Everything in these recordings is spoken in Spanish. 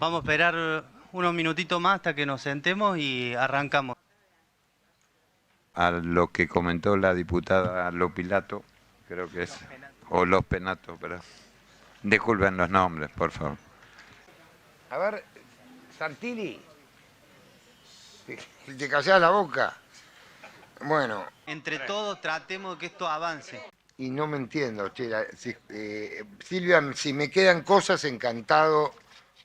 Vamos a esperar unos minutitos más hasta que nos sentemos y arrancamos. A lo que comentó la diputada Lopilato, creo que es, o Los Penato, pero disculpen los nombres, por favor. A ver, Santilli, te callás la boca. Bueno, Entre todos tratemos de que esto avance. y no me entiendo, che, Silvia, si me quedan cosas, encantado,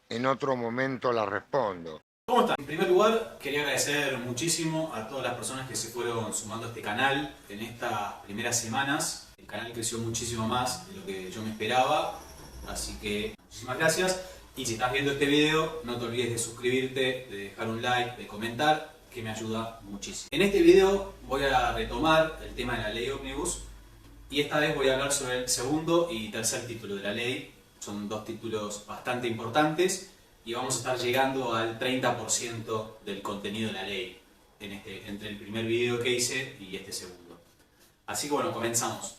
en otro momento las respondo. ¿Cómo están? En primer lugar, quería agradecer muchísimo a todas las personas que se fueron sumando a este canal en estas primeras semanas. El canal creció muchísimo más de lo que yo me esperaba, así que muchísimas gracias. Y si estás viendo este video, no te olvides de suscribirte, de dejar un like, de comentar, que me ayuda muchísimo. En este video voy a retomar el tema de la ley Ómnibus y esta vez voy a hablar sobre el segundo y tercer título de la ley. Son dos títulos bastante importantes y vamos a estar llegando al 30% del contenido de la ley entre el primer video que hice y este segundo. Así que bueno, comenzamos.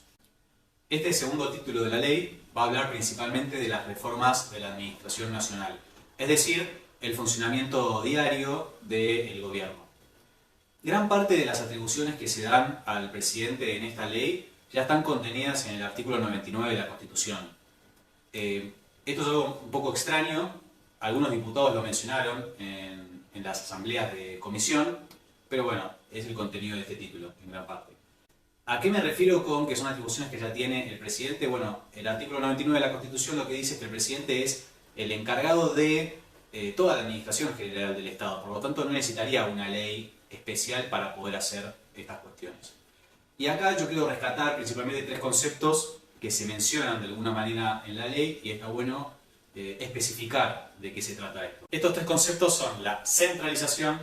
Este segundo título de la ley va a hablar principalmente de las reformas de la Administración Nacional, es decir, el funcionamiento diario del gobierno. Gran parte de las atribuciones que se dan al presidente en esta ley ya están contenidas en el artículo 99 de la Constitución. Esto es algo un poco extraño, algunos diputados lo mencionaron en las asambleas de comisión, pero bueno, es el contenido de este título en gran parte. ¿A qué me refiero con que son atribuciones que ya tiene el presidente? Bueno, el artículo 99 de la Constitución lo que dice es que el presidente es el encargado de toda la administración general del Estado, por lo tanto no necesitaría una ley especial para poder hacer estas cuestiones. Y acá yo quiero rescatar principalmente tres conceptos que se mencionan de alguna manera en la ley y está bueno especificar de qué se trata esto. Estos tres conceptos son la centralización,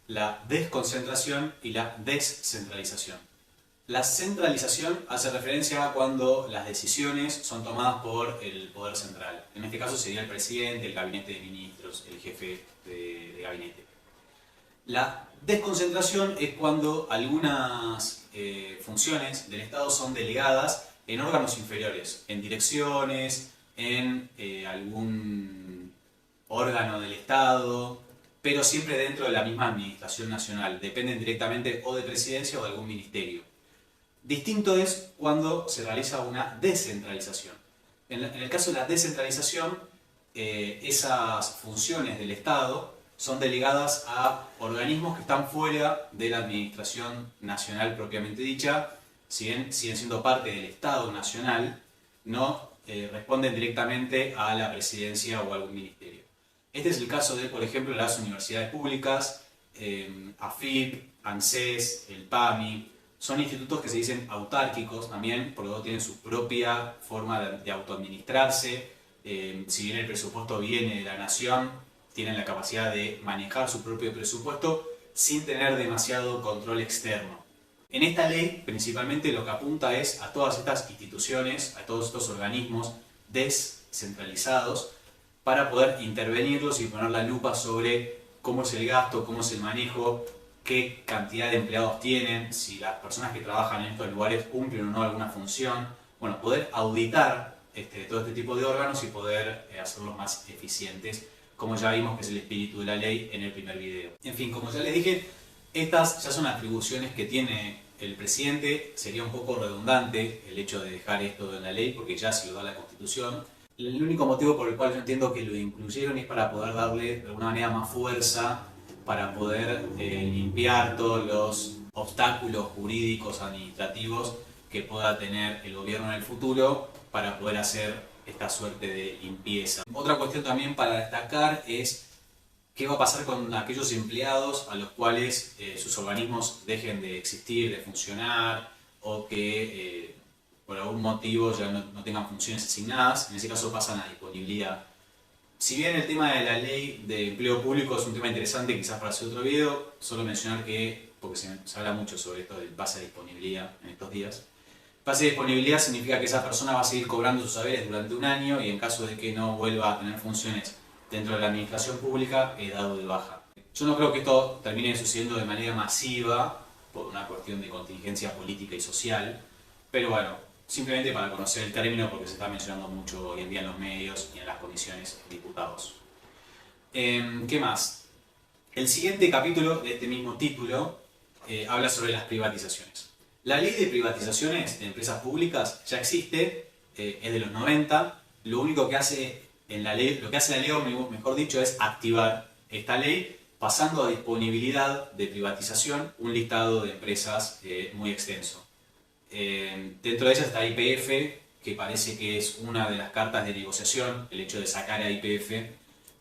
la desconcentración y la descentralización. La centralización hace referencia a cuando las decisiones son tomadas por el poder central. En este caso sería el presidente, el gabinete de ministros, el jefe de gabinete. La desconcentración es cuando algunas funciones del Estado son delegadas en órganos inferiores, en direcciones, en algún órgano del Estado, pero siempre dentro de la misma administración nacional. Dependen directamente o de presidencia o de algún ministerio. Distinto es cuando se realiza una descentralización. En el caso de la descentralización, esas funciones del Estado son delegadas a organismos que están fuera de la administración nacional propiamente dicha, si bien siguen siendo parte del Estado nacional, no responden directamente a la presidencia o a algún ministerio. Este es el caso de, por ejemplo, las universidades públicas, AFIP, ANSES, el PAMI. Son institutos que se dicen autárquicos también, por lo tanto tienen su propia forma de autoadministrarse. Si bien el presupuesto viene de la nación, tienen la capacidad de manejar su propio presupuesto sin tener demasiado control externo. En esta ley, principalmente lo que apunta es a todas estas instituciones, a todos estos organismos descentralizados, para poder intervenirlos y poner la lupa sobre cómo es el gasto, cómo es el manejo, qué cantidad de empleados tienen, si las personas que trabajan en estos lugares cumplen o no alguna función. Bueno, poder auditar todo este tipo de órganos y poder hacerlos más eficientes, como ya vimos que es el espíritu de la ley en el primer video. En fin, como ya les dije, estas ya son atribuciones que tiene el presidente. Sería un poco redundante el hecho de dejar esto en la ley, porque ya se lo da la Constitución. El único motivo por el cual yo entiendo que lo incluyeron es para poder darle de alguna manera más fuerza, para poder limpiar todos los obstáculos jurídicos, administrativos que pueda tener el gobierno en el futuro para poder hacer esta suerte de limpieza. Otra cuestión también para destacar es qué va a pasar con aquellos empleados a los cuales sus organismos dejen de existir, de funcionar o que por algún motivo ya no tengan funciones asignadas. En ese caso pasan a disponibilidad. Si bien el tema de la ley de empleo público es un tema interesante, quizás para hacer otro video, solo mencionar que, porque se habla mucho sobre esto del pase de disponibilidad en estos días. Pase de disponibilidad significa que esa persona va a seguir cobrando sus saberes durante un año y en caso de que no vuelva a tener funciones dentro de la administración pública, es dado de baja. Yo no creo que esto termine sucediendo de manera masiva por una cuestión de contingencia política y social, pero bueno, simplemente para conocer el término porque se está mencionando mucho hoy en día en los medios y en las comisiones de diputados. ¿Qué más? El siguiente capítulo de este mismo título habla sobre las privatizaciones. La ley de privatizaciones de empresas públicas ya existe, es de los 90. Lo único que hace lo que hace la ley ómnibus, mejor dicho, es activar esta ley, pasando a disponibilidad de privatización un listado de empresas muy extenso. Dentro de ellas está YPF, que parece que es una de las cartas de negociación, el hecho de sacar a YPF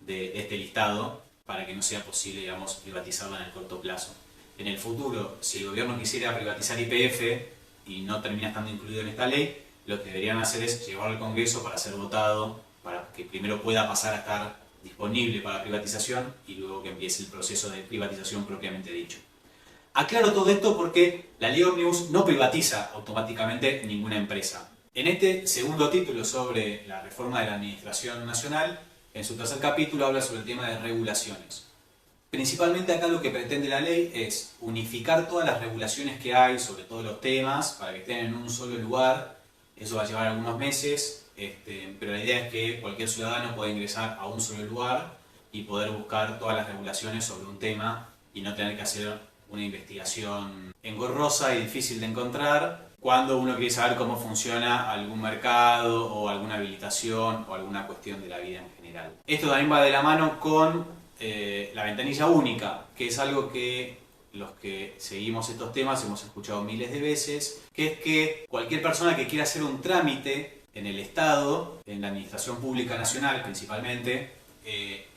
de este listado para que no sea posible, digamos, privatizarla en el corto plazo. En el futuro, si el gobierno quisiera privatizar YPF y no termina estando incluido en esta ley, lo que deberían hacer es llevarlo al Congreso para ser votado, para que primero pueda pasar a estar disponible para privatización y luego que empiece el proceso de privatización propiamente dicho. Aclaro todo esto porque la ley ómnibus no privatiza automáticamente ninguna empresa. En este segundo título sobre la reforma de la Administración Nacional, en su tercer capítulo habla sobre el tema de regulaciones. Principalmente acá lo que pretende la ley es unificar todas las regulaciones que hay sobre todos los temas para que estén en un solo lugar. Eso va a llevar algunos meses, pero la idea es que cualquier ciudadano pueda ingresar a un solo lugar y poder buscar todas las regulaciones sobre un tema y no tener que hacer una investigación engorrosa y difícil de encontrar cuando uno quiere saber cómo funciona algún mercado o alguna habilitación o alguna cuestión de la vida en general. Esto también va de la mano con la ventanilla única, que es algo que los que seguimos estos temas hemos escuchado miles de veces, que es que cualquier persona que quiera hacer un trámite en el Estado, en la Administración Pública Nacional principalmente,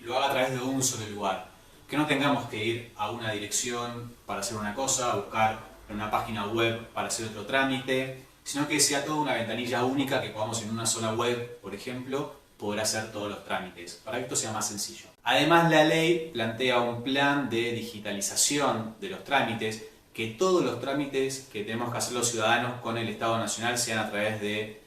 lo haga a través de un solo lugar. Que no tengamos que ir a una dirección para hacer una cosa, buscar en una página web para hacer otro trámite, sino que sea toda una ventanilla única que podamos en una sola web, por ejemplo, poder hacer todos los trámites, para que esto sea más sencillo. Además, la ley plantea un plan de digitalización de los trámites, que todos los trámites que tenemos que hacer los ciudadanos con el Estado Nacional sean a través de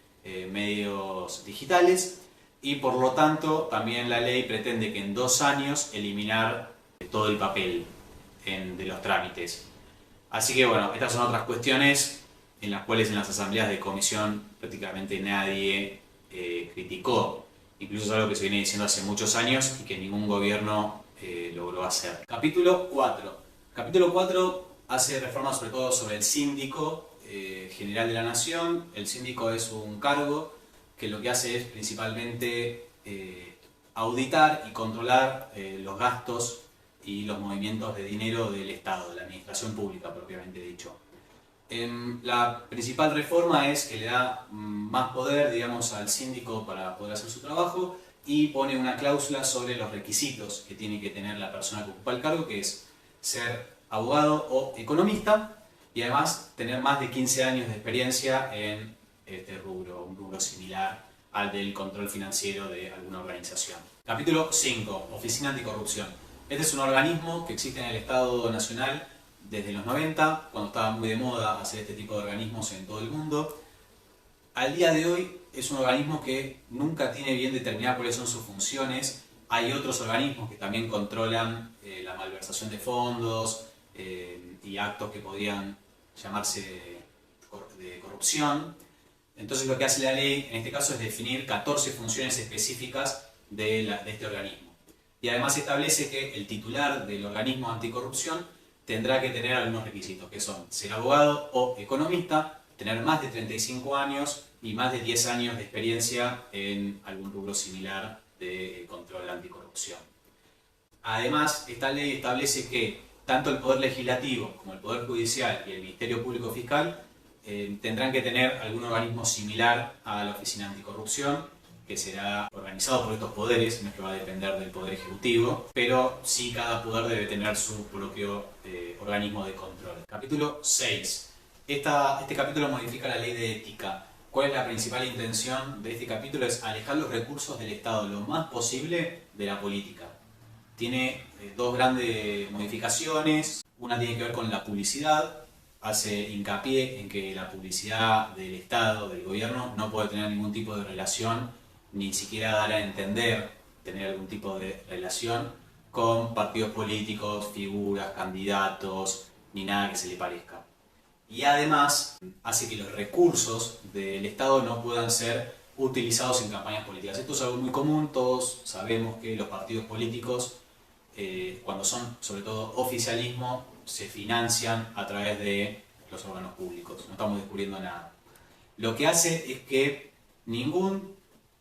medios digitales, y por lo tanto también la ley pretende que en 2 años eliminar todo el papel de los trámites. Así que bueno, estas son otras cuestiones en las cuales en las asambleas de comisión prácticamente nadie criticó. Incluso es algo que se viene diciendo hace muchos años y que ningún gobierno logró hacer. Capítulo 4. Capítulo 4 hace reformas sobre todo sobre el síndico general de la nación. El síndico es un cargo que lo que hace es principalmente auditar y controlar los gastos y los movimientos de dinero del Estado, de la administración pública propiamente dicho. La principal reforma es que le da más poder, digamos, al síndico para poder hacer su trabajo y pone una cláusula sobre los requisitos que tiene que tener la persona que ocupa el cargo, que es ser abogado o economista y además tener más de 15 años de experiencia en este rubro, un rubro similar al del control financiero de alguna organización. Capítulo 5. Oficina Anticorrupción. Este es un organismo que existe en el Estado Nacional desde los 90, cuando estaba muy de moda hacer este tipo de organismos en todo el mundo. Al día de hoy es un organismo que nunca tiene bien determinadas cuáles son sus funciones. Hay otros organismos que también controlan la malversación de fondos y actos que podrían llamarse de corrupción. Entonces lo que hace la ley en este caso es definir 14 funciones específicas de este organismo. Y además establece que el titular del organismo anticorrupción tendrá que tener algunos requisitos, que son ser abogado o economista, tener más de 35 años y más de 10 años de experiencia en algún rubro similar de control anticorrupción. Además, esta ley establece que tanto el Poder Legislativo como el Poder Judicial y el Ministerio Público Fiscal tendrán que tener algún organismo similar a la Oficina Anticorrupción, que será organizado por estos poderes, no es que va a depender del Poder Ejecutivo, pero sí cada poder debe tener su propio organismo de control. Capítulo 6. Este capítulo modifica la ley de ética. ¿Cuál es la principal intención de este capítulo? Es alejar los recursos del Estado lo más posible de la política. Tiene 2 grandes modificaciones. Una tiene que ver con la publicidad. Hace hincapié en que la publicidad del Estado, del gobierno, no puede tener ningún tipo de relación, ni siquiera dar a entender tener algún tipo de relación con partidos políticos, figuras, candidatos, ni nada que se le parezca. Y además hace que los recursos del Estado no puedan ser utilizados en campañas políticas. Esto es algo muy común, todos sabemos que los partidos políticos, cuando son sobre todo oficialismo, se financian a través de los órganos públicos, no estamos descubriendo nada. Lo que hace es que ningún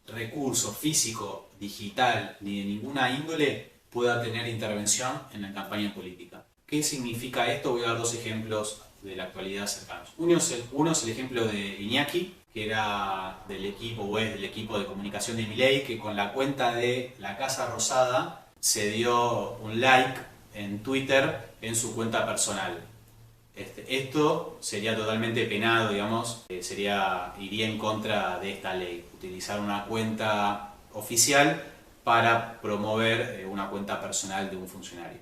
recurso físico, digital, ni de ninguna índole pueda tener intervención en la campaña política. ¿Qué significa esto? Voy a dar dos ejemplos de la actualidad cercanos. Uno es el ejemplo de Iñaki, que era del equipo, o es del equipo de comunicación de Milei, que con la cuenta de la Casa Rosada se dio un like en Twitter en su cuenta personal. Esto sería totalmente penado, digamos, iría en contra de esta ley, utilizar una cuenta oficial para promover una cuenta personal de un funcionario.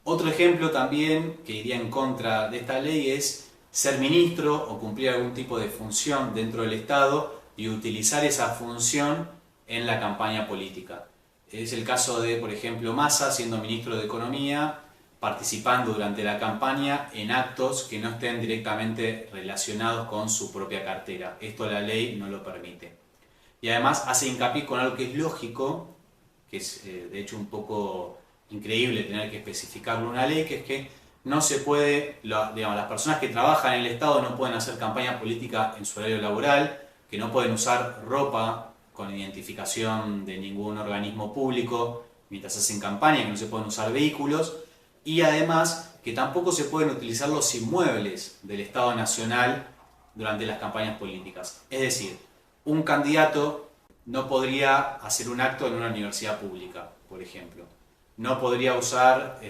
Otro ejemplo también que iría en contra de esta ley es ser ministro o cumplir algún tipo de función dentro del Estado y utilizar esa función en la campaña política. Es el caso de, por ejemplo, Massa, siendo ministro de Economía, participando durante la campaña en actos que no estén directamente relacionados con su propia cartera. Esto la ley no lo permite. Y además hace hincapié con algo que es lógico, que es de hecho un poco increíble tener que especificarlo en una ley, que es que no se puede, digamos, las personas que trabajan en el Estado no pueden hacer campaña política en su horario laboral, que no pueden usar ropa con identificación de ningún organismo público mientras hacen campaña, que no se pueden usar vehículos, y además que tampoco se pueden utilizar los inmuebles del Estado Nacional durante las campañas políticas. Es decir, un candidato no podría hacer un acto en una universidad pública, por ejemplo. No podría usar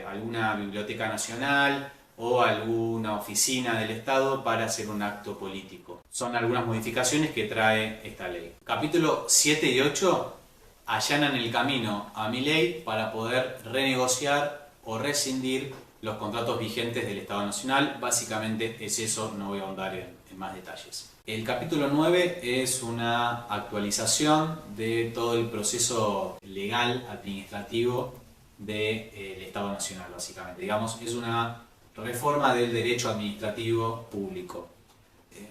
alguna biblioteca nacional o alguna oficina del Estado para hacer un acto político. Son algunas modificaciones que trae esta ley. Capítulo 7 y 8 allanan el camino a Milei para poder renegociar o rescindir los contratos vigentes del Estado Nacional. Básicamente es eso, no voy a ahondar en más detalles. El capítulo 9 es una actualización de todo el proceso legal, administrativo del Estado Nacional, básicamente. Digamos, es una reforma del derecho administrativo público.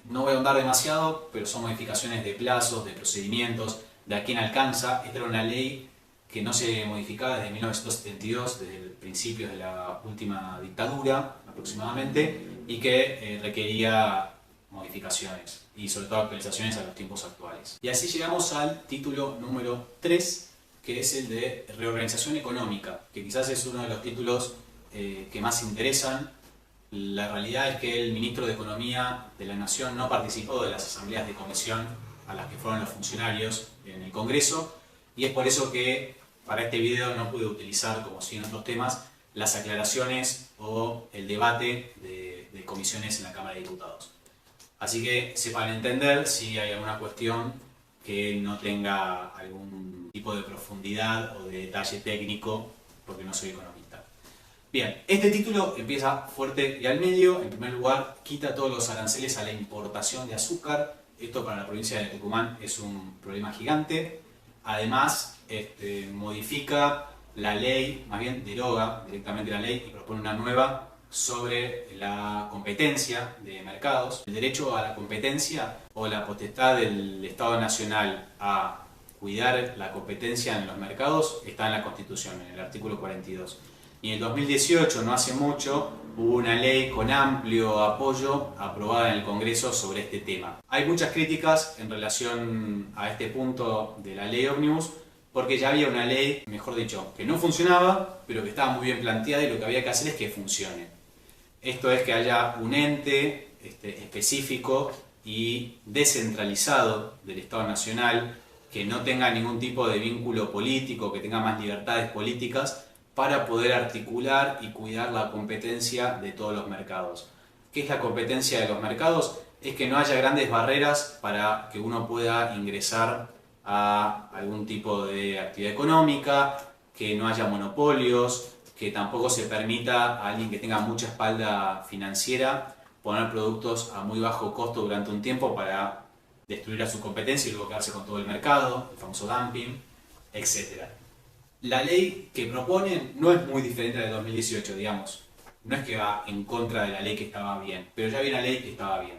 No voy a ahondar demasiado, pero son modificaciones de plazos, de procedimientos, de a quién alcanza. Esta era una ley que no se modificaba desde 1972, desde el principio de la última dictadura aproximadamente, y que requería modificaciones y sobre todo actualizaciones a los tiempos actuales. Y así llegamos al título número 3, que es el de reorganización económica, que quizás es uno de los títulos que más interesan. La realidad es que el ministro de Economía de la Nación no participó de las asambleas de comisión a las que fueron los funcionarios en el Congreso, y es por eso que para este video no pude utilizar, como sí en otros temas, las aclaraciones o el debate de comisiones en la Cámara de Diputados. Así que sepan entender si hay alguna cuestión que no tenga algún tipo de profundidad o de detalle técnico, porque no soy economista. Bien, este título empieza fuerte y al medio. En primer lugar, quita todos los aranceles a la importación de azúcar. Esto para la provincia de Tucumán es un problema gigante. Además, modifica la ley, más bien deroga directamente la ley y propone una nueva sobre la competencia de mercados. El derecho a la competencia o la potestad del Estado Nacional a cuidar la competencia en los mercados está en la Constitución, en el artículo 42. Y en el 2018, no hace mucho, hubo una ley con amplio apoyo aprobada en el Congreso sobre este tema. Hay muchas críticas en relación a este punto de la ley Ómnibus, porque ya había una ley, mejor dicho, que no funcionaba, pero que estaba muy bien planteada y lo que había que hacer es que funcione. Esto es que haya un ente específico y descentralizado del Estado Nacional, que no tenga ningún tipo de vínculo político, que tenga más libertades políticas, para poder articular y cuidar la competencia de todos los mercados. ¿Qué es la competencia de los mercados? Es que no haya grandes barreras para que uno pueda ingresar a algún tipo de actividad económica, que no haya monopolios, que tampoco se permita a alguien que tenga mucha espalda financiera poner productos a muy bajo costo durante un tiempo para destruir a su competencia y luego quedarse con todo el mercado, el famoso dumping, etc. La ley que proponen no es muy diferente a la de 2018, digamos. No es que va en contra de la ley que estaba bien, pero ya había una ley que estaba bien.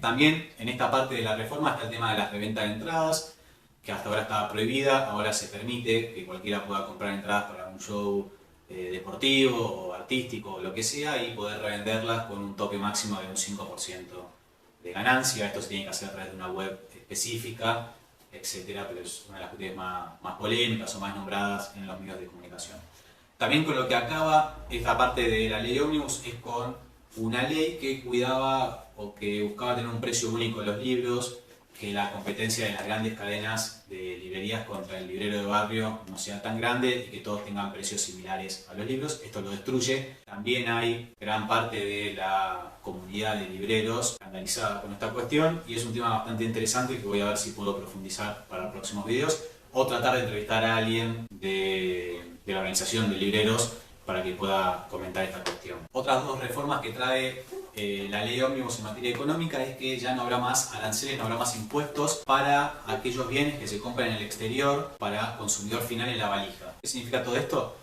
También en esta parte de la reforma está el tema de la reventa de entradas, que hasta ahora estaba prohibida, ahora se permite que cualquiera pueda comprar entradas para un show deportivo o artístico o lo que sea y poder revenderlas con un tope máximo de un 5% de ganancia. Esto se tiene que hacer a través de una web específica, etcétera, pero es una de las cuestiones más polémicas o más nombradas en los medios de comunicación. También con lo que acaba esta parte de la ley Ómnibus es con una ley que cuidaba o que buscaba tener un precio único en los libros, que la competencia de las grandes cadenas de librerías contra el librero de barrio no sea tan grande y que todos tengan precios similares a los libros. Esto lo destruye. También hay gran parte de la comunidad de libreros escandalizada con esta cuestión y es un tema bastante interesante que voy a ver si puedo profundizar para próximos videos o tratar de entrevistar a alguien de la organización de libreros para que pueda comentar esta cuestión. Otras dos reformas que trae la ley Ómnibus en materia económica es que ya no habrá más aranceles, no habrá más impuestos para aquellos bienes que se compran en el exterior para consumidor final en la valija. ¿Qué significa todo esto?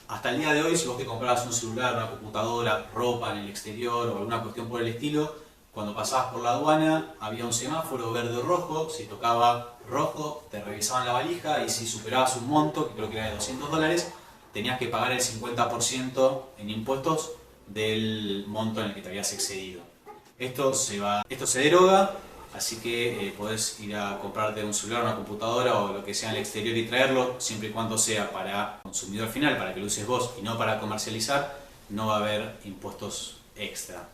Hasta el día de hoy, si vos te comprabas un celular, una computadora, ropa en el exterior o alguna cuestión por el estilo, cuando pasabas por la aduana había un semáforo verde o rojo, si tocaba rojo te revisaban la valija y si superabas un monto, que creo que era de $200, tenías que pagar el 50% en impuestos del monto en el que te habías excedido. Esto se deroga, así que podés ir a comprarte un celular, una computadora o lo que sea en el exterior y traerlo, siempre y cuando sea para consumidor final, para que lo uses vos y no para comercializar, no va a haber impuestos extra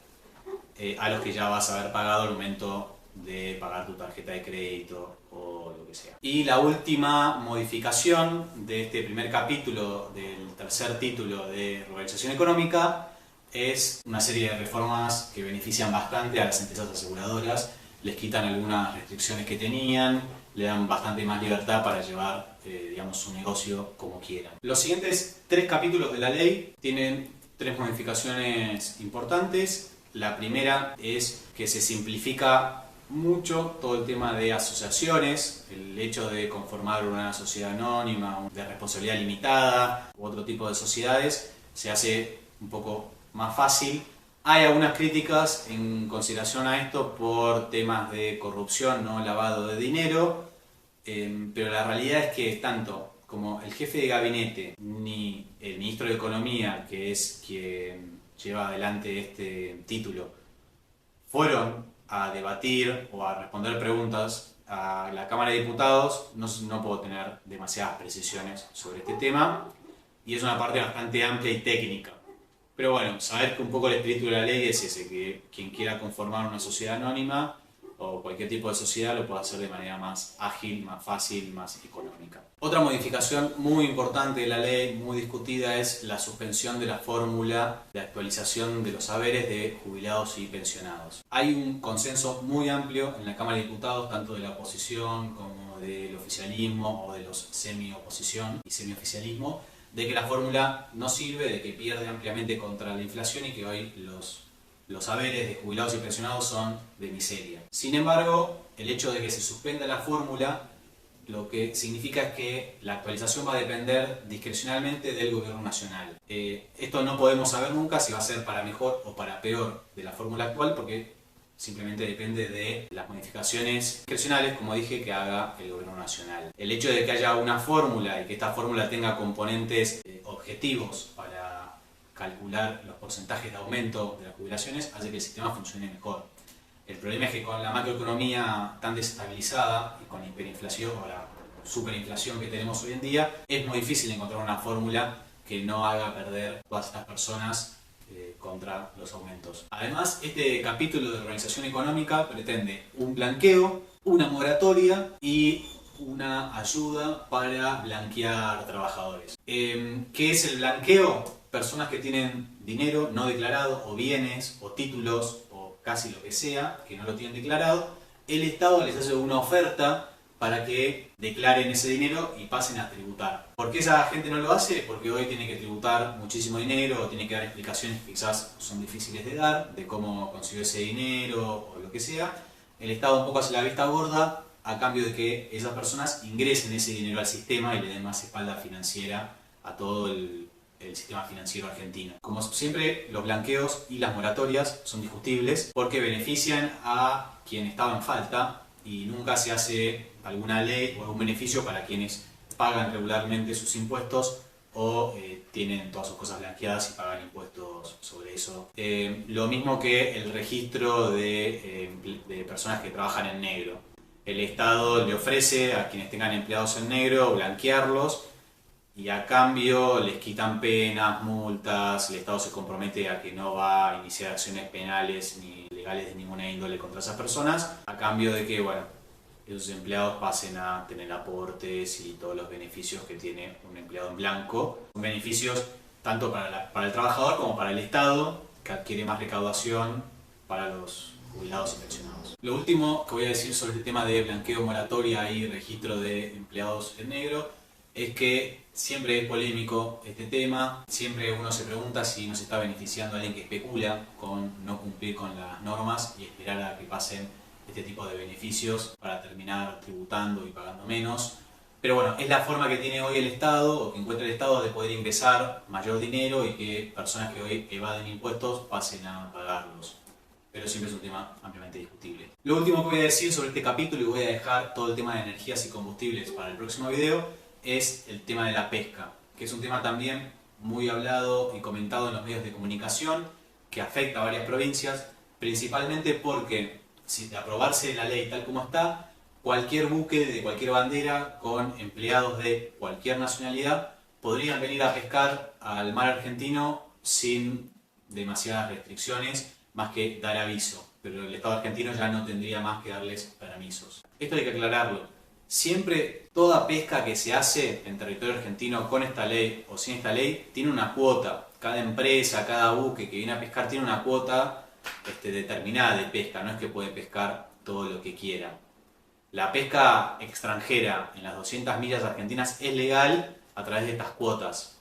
a los que ya vas a haber pagado al momento de pagar tu tarjeta de crédito o lo que sea. Y la última modificación de este primer capítulo del tercer título de Regularización Económica es una serie de reformas que benefician bastante a las empresas aseguradoras, les quitan algunas restricciones que tenían, le dan bastante más libertad para llevar digamos, su negocio como quieran. Los siguientes 3 capítulos de la ley tienen 3 modificaciones importantes. La primera es que se simplifica mucho todo el tema de asociaciones, el hecho de conformar una sociedad anónima, de responsabilidad limitada u otro tipo de sociedades, se hace un poco más fácil. Hay algunas críticas en consideración a esto por temas de corrupción, no lavado de dinero, pero la realidad es que tanto como el jefe de gabinete ni el ministro de Economía, que es quien lleva adelante este título, fueron a debatir o a responder preguntas a la Cámara de Diputados, no puedo tener demasiadas precisiones sobre este tema y es una parte bastante amplia y técnica. Pero bueno, saber que un poco el espíritu de la ley es ese, que quien quiera conformar una sociedad anónima o cualquier tipo de sociedad lo puede hacer de manera más ágil, más fácil, más económica. Otra modificación muy importante de la ley, muy discutida, es la suspensión de la fórmula de actualización de los saberes de jubilados y pensionados. Hay un consenso muy amplio en la Cámara de Diputados, tanto de la oposición como del oficialismo o de los semi-oposición y semi-oficialismo, de que la fórmula no sirve, de que pierde ampliamente contra la inflación y que hoy los saberes de jubilados y pensionados son de miseria. Sin embargo, el hecho de que se suspenda la fórmula lo que significa es que la actualización va a depender discrecionalmente del gobierno nacional. Esto no podemos saber nunca si va a ser para mejor o para peor de la fórmula actual porque simplemente depende de las modificaciones discrecionales, como dije, que haga el gobierno nacional. El hecho de que haya una fórmula y que esta fórmula tenga componentes objetivos para calcular los porcentajes de aumento de las jubilaciones hace que el sistema funcione mejor. El problema es que con la macroeconomía tan desestabilizada y con la hiperinflación o la superinflación que tenemos hoy en día, es muy difícil encontrar una fórmula que no haga perder a todas estas personas contra los aumentos. Además, este capítulo de organización económica pretende un blanqueo, una moratoria y una ayuda para blanquear trabajadores. ¿Qué es el blanqueo? Personas que tienen dinero no declarado o bienes o títulos o casi lo que sea, que no lo tienen declarado, el Estado les hace una oferta para que declaren ese dinero y pasen a tributar. ¿Por qué esa gente no lo hace? Porque hoy tiene que tributar muchísimo dinero o tiene que dar explicaciones que quizás son difíciles de dar, de cómo consiguió ese dinero o lo que sea. El Estado un poco hace la vista gorda a cambio de que esas personas ingresen ese dinero al sistema y le den más espalda financiera a todo el el sistema financiero argentino. Como siempre, los blanqueos y las moratorias son discutibles porque benefician a quien estaba en falta y nunca se hace alguna ley o algún beneficio para quienes pagan regularmente sus impuestos o tienen todas sus cosas blanqueadas y pagan impuestos sobre eso. Lo mismo que el registro de personas que trabajan en negro. El Estado le ofrece a quienes tengan empleados en negro blanquearlos y a cambio les quitan penas, multas, el Estado se compromete a que no va a iniciar acciones penales ni legales de ninguna índole contra esas personas, a cambio de que, bueno, esos empleados pasen a tener aportes y todos los beneficios que tiene un empleado en blanco. Son beneficios tanto para el trabajador como para el Estado, que adquiere más recaudación para los jubilados y pensionados. Lo último que voy a decir sobre el tema de blanqueo, moratoria y registro de empleados en negro es que siempre es polémico este tema, siempre uno se pregunta si nos está beneficiando a alguien que especula con no cumplir con las normas y esperar a que pasen este tipo de beneficios para terminar tributando y pagando menos. Pero bueno, es la forma que tiene hoy el Estado, o que encuentra el Estado, de poder ingresar mayor dinero y que personas que hoy evaden impuestos pasen a pagarlos. Pero siempre es un tema ampliamente discutible. Lo último que voy a decir sobre este capítulo, y voy a dejar todo el tema de energías y combustibles para el próximo video, es el tema de la pesca, que es un tema también muy hablado y comentado en los medios de comunicación, que afecta a varias provincias, principalmente porque, si de aprobarse la ley tal como está, cualquier buque de cualquier bandera con empleados de cualquier nacionalidad podrían venir a pescar al mar argentino sin demasiadas restricciones, más que dar aviso, pero el Estado argentino ya no tendría más que darles permisos. Esto hay que aclararlo. Siempre toda pesca que se hace en territorio argentino con esta ley o sin esta ley tiene una cuota. Cada empresa, cada buque que viene a pescar tiene una cuota determinada de pesca, no es que puede pescar todo lo que quiera. La pesca extranjera en las 200 millas argentinas es legal a través de estas cuotas.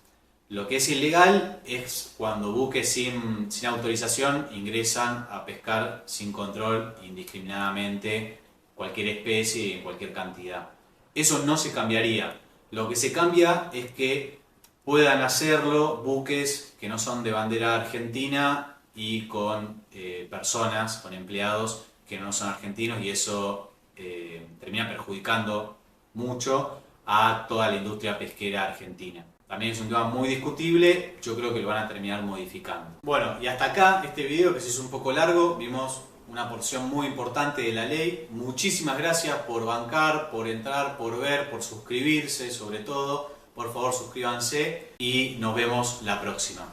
Lo que es ilegal es cuando buques sin autorización ingresan a pescar sin control indiscriminadamente cualquier especie y en cualquier cantidad. Eso no se cambiaría. Lo que se cambia es que puedan hacerlo buques que no son de bandera argentina y con personas, con empleados que no son argentinos, y eso termina perjudicando mucho a toda la industria pesquera argentina. También es un tema muy discutible, yo creo que lo van a terminar modificando. Bueno, y hasta acá este video, que se hizo un poco largo, vimos una porción muy importante de la ley. Muchísimas gracias por bancar, por entrar, por ver, por suscribirse sobre todo. Por favor, suscríbanse y nos vemos la próxima.